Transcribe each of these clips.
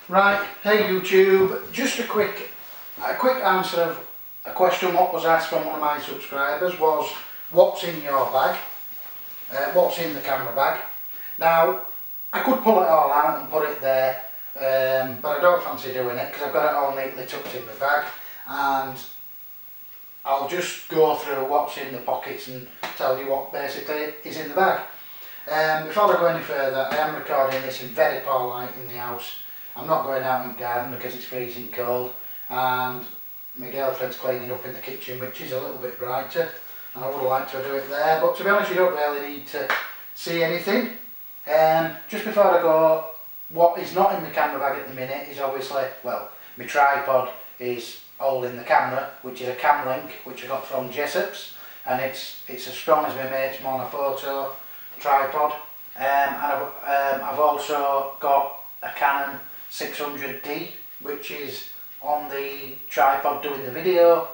Right, hey YouTube, just a quick answer of a question what was asked from one of my subscribers was what's in your bag, what's in the camera bag. Now I could pull it all out and put it there, but I don't fancy doing it because I've got it all neatly tucked in my bag, and I'll just go through what's in the pockets and tell you what basically is in the bag. Before I go any further, I am recording this in very poor light in the house. I'm not going out in the garden because it's freezing cold, and my girlfriend's cleaning up in the kitchen, which is a little bit brighter, and I would like to do it there, but to be honest you don't really need to see anything. Just before I go, what is not in the camera bag at the minute is obviously, well, my tripod is holding the camera, which is a cam link which I got from Jessop's, and it's as strong as my mate's monophoto tripod. And I've also got a Canon 600D which is on the tripod doing the video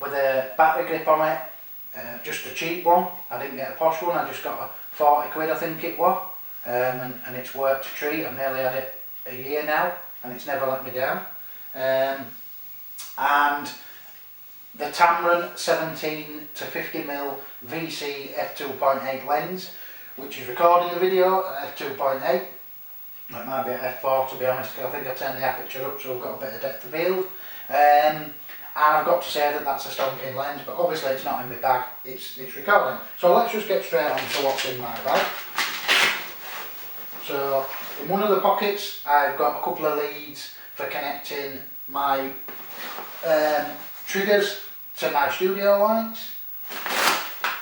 with a battery grip on it, just a cheap one. I didn't get a posh one, I just got a 40 quid I think it was, and it's worked a treat. I've nearly had it a year now and it's never let me down. And the Tamron 17 to 50mm VC f2.8 lens, which is recording the video at f2.8. It might be at f4 to be honest, because I think I turned the aperture up so I've got a bit of depth of field. And I've got to say that that's a stonking lens, but obviously it's not in my bag, it's recording. So let's just get straight on to what's in my bag. So in one of the pockets I've got a couple of leads for connecting my triggers to my studio lights.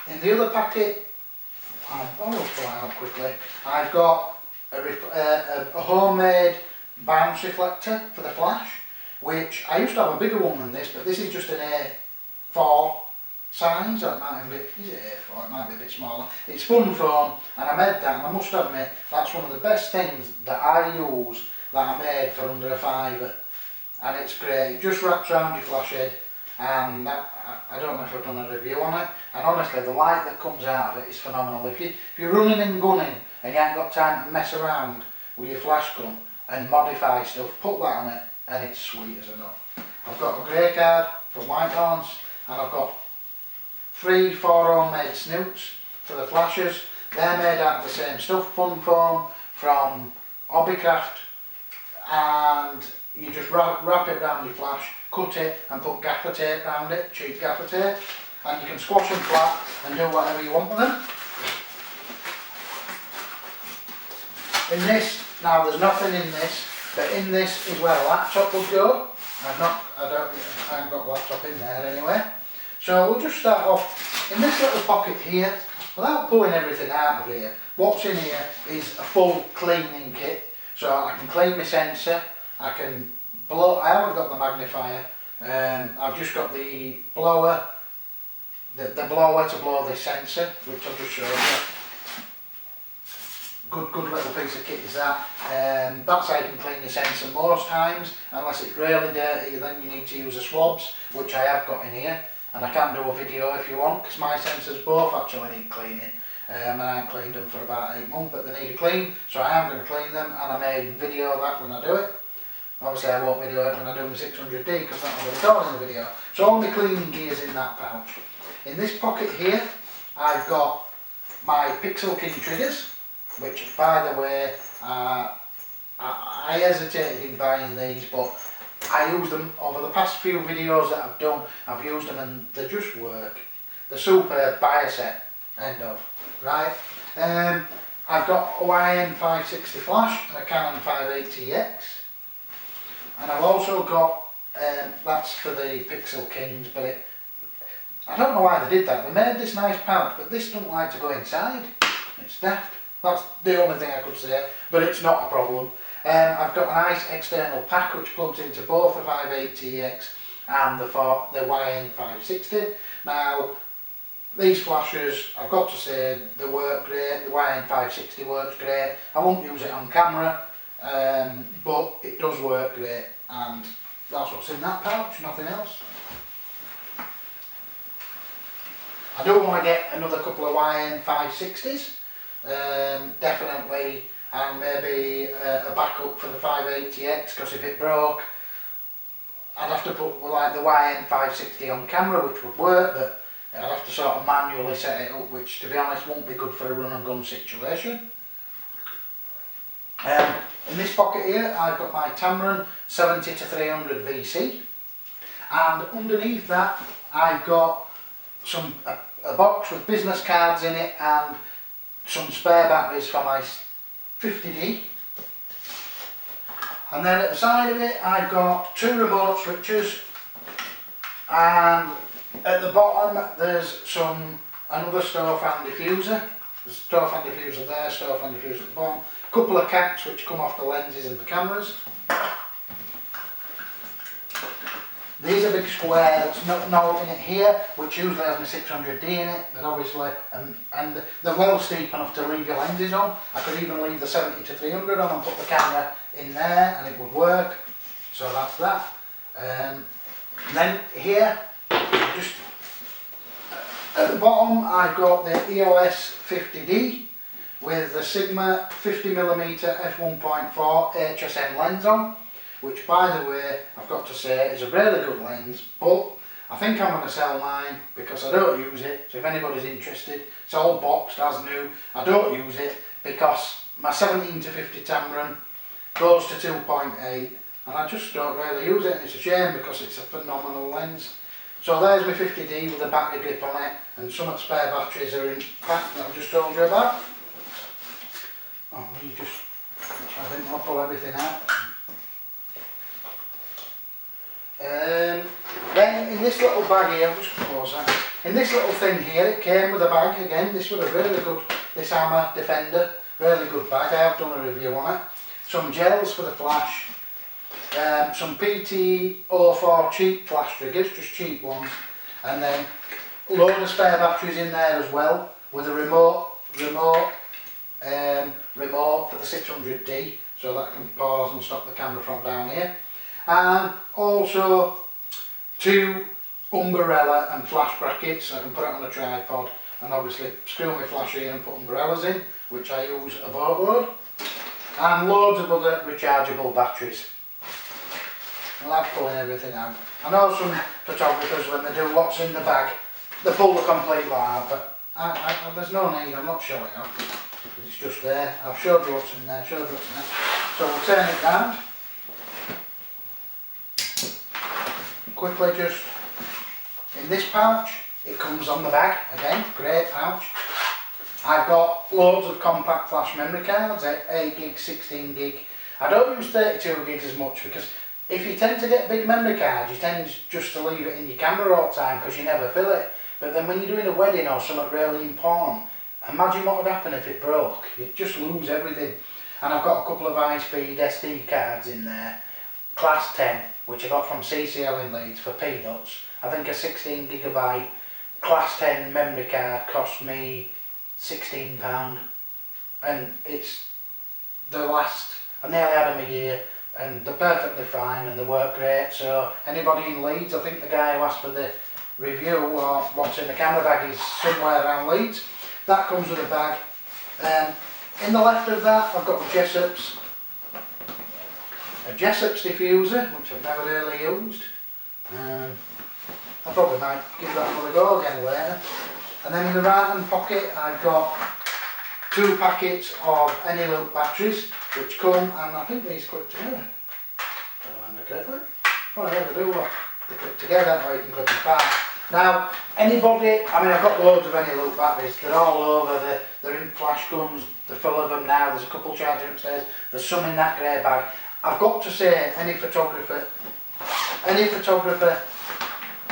In the other pocket, I'll pull it out quickly, I've got a homemade bounce reflector for the flash, which I used to have a bigger one than this, but this is just an A4 size, or it might be, is it A4? It might be a bit smaller. It's fun foam, and I made that, and I must admit, that's one of the best things that I use that I made for under a fiver, and it's great. It just wraps around your flash head, and that, I don't know if I've done a review on it, and honestly the light that comes out of it is phenomenal. If you're running and gunning and you ain't got time to mess around with your flash gun and modify stuff, put that on it and it's sweet as a nut. I've got a grey card for Whitehorns, and I've got 4 homemade snoots for the flashers. They're made out of the same stuff, fun foam from Hobbycraft, and you just wrap it around your flash, cut it and put gaffer tape around it, cheap gaffer tape, and you can squash them flat and do whatever you want with them. In this, now there's nothing in this, but in this is where a laptop would go. I haven't got a laptop in there anyway. So we'll just start off in this little pocket here, without pulling everything out of here. What's in here is a full cleaning kit, so I can clean my sensor, I can blow, I haven't got the magnifier, I've just got the blower, the blower to blow this sensor, which I've just showed you. Good little piece of kit is that. That's how you can clean your sensor most times, unless it's really dirty, then you need to use the swabs, which I have got in here, and I can do a video if you want, because my sensors both actually need cleaning, and I haven't cleaned them for about 8 months, but they need a clean, so I am going to clean them, and I may video that when I do it. Obviously I won't video it when I do my 600D, because that will be recording the video. So all my cleaning gear's in that pouch. In this pocket here, I've got my Pixel King triggers, which by the way, I hesitated in buying these, but I used them over the past few videos that I've done. I've used them and they just work. They're superb. Buy a set, end of. Right. I've got a YN 560 flash and a Canon 580X, and I've also got that's for the Pixel Kings, but I don't know why they did that. They made this nice pouch, but this doesn't like to go inside. It's daft. That's the only thing I could say, but it's not a problem. I've got a nice external pack which plugs into both the 580X and the YN 560. Now, these flashers, I've got to say, they work great. The YN 560 works great. I won't use it on camera, but it does work great, and that's what's in that pouch, nothing else. I do want to get another couple of YN 560s. Definitely and maybe a backup for the 580X, because if it broke I'd have to put like the YN560 on camera, which would work, but I'd have to sort of manually set it up, which to be honest won't be good for a run and gun situation. In this pocket here I've got my Tamron 70 to 300 VC, and underneath that I've got a box with business cards in it and some spare batteries for my 50D. And then at the side of it I've got 2 remote switches, and at the bottom there's another stove fan diffuser. There's stove fan diffuser there, stove fan diffuser at the bottom. A couple of caps which come off the lenses and the cameras. These are big square, there's no in it here, which usually has my 600D in it, but obviously, and they're well steep enough to leave your lenses on. I could even leave the 70 to 300 on and put the camera in there and it would work. So that's that. And then here, just at the bottom I've got the EOS 50D with the Sigma 50mm f1.4 HSM lens on, which by the way I've got to say is a really good lens, but I think I'm going to sell mine because I don't use it. So if anybody's interested, it's all boxed as new. I don't use it because my 17 to 50 Tamron goes to 2.8 and I just don't really use it, and it's a shame because it's a phenomenal lens. So there's my 50D with a battery grip on it, and some spare batteries are in pack that I've just told you about. Oh, you just, I didn't want to pull everything out. Then in this little bag here, I'll just close that. In this little thing here, it came with a bag again. This was a really good, this Hammer Defender, really good bag. I have done a review on it. Some gels for the flash, some PT04 cheap flash triggers, just cheap ones, and then a load of spare batteries in there as well, with a remote for the 600D, so that can pause and stop the camera from down here. And also 2 umbrella and flash brackets, so I can put it on a tripod and obviously screw my flash in and put umbrellas in, which I use a boatload, and loads of other rechargeable batteries. I like pulling everything out. I know some photographers, when they do what's in the bag, they pull the complete lot out, but there's no need, I'm not showing up. It's just there. I've showed you what's in there, So we'll turn it round. Quickly, just in this pouch, it comes on the bag again, great pouch. I've got loads of compact flash memory cards, 8 gig, 16 gig. I don't use 32 gigs as much because if you tend to get big memory cards, you tend just to leave it in your camera all the time because you never fill it. But then when you're doing a wedding or something really important, imagine what would happen if it broke. You'd just lose everything. And I've got a couple of high-speed SD cards in there, class 10, which I got from CCL in Leeds for peanuts. I think a 16 gigabyte class 10 memory card cost me £16, and it's the last, I nearly had them a year, and they're perfectly fine and they work great. So anybody in Leeds, I think the guy who asked for the review or what's in the camera bag is somewhere around Leeds. That comes with a bag. In the left of that I've got a Jessup's diffuser, which I've never really used. I probably might give that another go again later. And then in the right hand pocket I've got 2 packets of Any-Loop batteries, which come, and I think these clip together, if I remember correctly. Well, I never do what they clip together, or you can clip them apart. Now, anybody, I mean, I've got loads of Any-Loop batteries, they're all over, they're in flash guns, they're full of them now, there's a couple charging upstairs, there's some in that grey bag. I've got to say, any photographer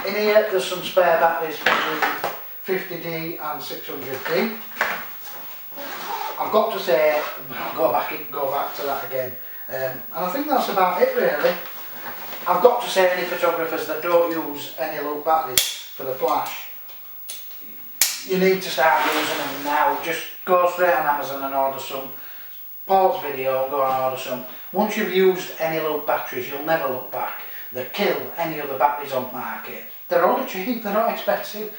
in here, there's some spare batteries for the 50D and 600D. I've got to say, go back to that again, and I think that's about it really. I've got to say, any photographers that don't use Any-Loop batteries for the flash, you need to start using them now. Just go straight on Amazon and order some. Pause video and go and order some. Once you've used Any-Loop batteries, you'll never look back. They kill any other batteries on the market. They're only cheap, they're not expensive.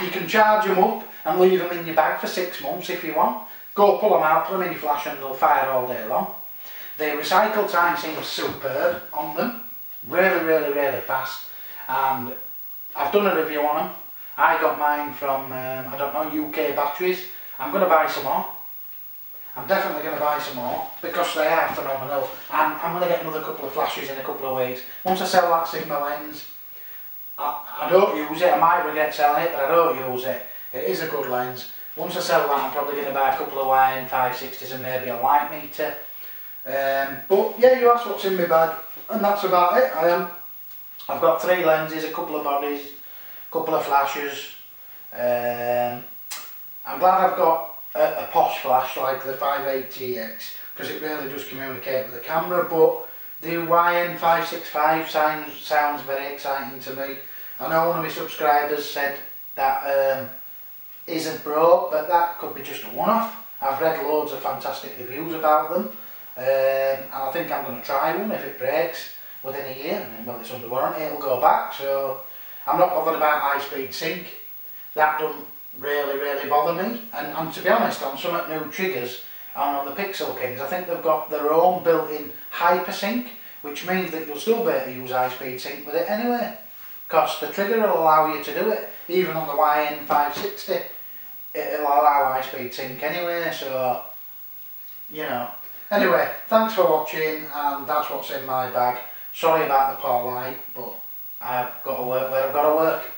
You can charge them up and leave them in your bag for 6 months if you want. Go pull them out, put them in your flash and they'll fire all day long. The recycle time seems superb on them, really fast, and I've done a review on them. I got mine from, I don't know, UK Batteries. I'm going to buy some more. I'm definitely going to buy some more because they are phenomenal, and I'm going to get another couple of flashes in a couple of weeks. Once I sell that Sigma lens, I don't use it. I might regret selling it, but I don't use it. It is a good lens. Once I sell that, I'm probably going to buy a couple of YN 560s and maybe a light meter. But yeah, you asked what's in my bag, and that's about it. I've got 3 lenses, a couple of bodies, a couple of flashes. I'm glad I've got a posh flash like the 580X because it really does communicate with the camera, but the YN 565 sounds very exciting to me. I know one of my subscribers said that isn't broke, but that could be just a one-off. I've read loads of fantastic reviews about them, and I think I'm going to try one. If it breaks within a year, well, it's under warranty, it'll go back, so I'm not bothered about high-speed sync. That doesn't really bother me, and to be honest, on some new triggers and on the Pixel Kings, I think they've got their own built-in hypersync, which means that you'll still be able to use high-speed sync with it anyway, because the trigger will allow you to do it. Even on the YN 560, it'll allow high-speed sync anyway, so, you know. Anyway, thanks for watching, and that's what's in my bag. Sorry about the poor light, but I've got to work where I've got to work.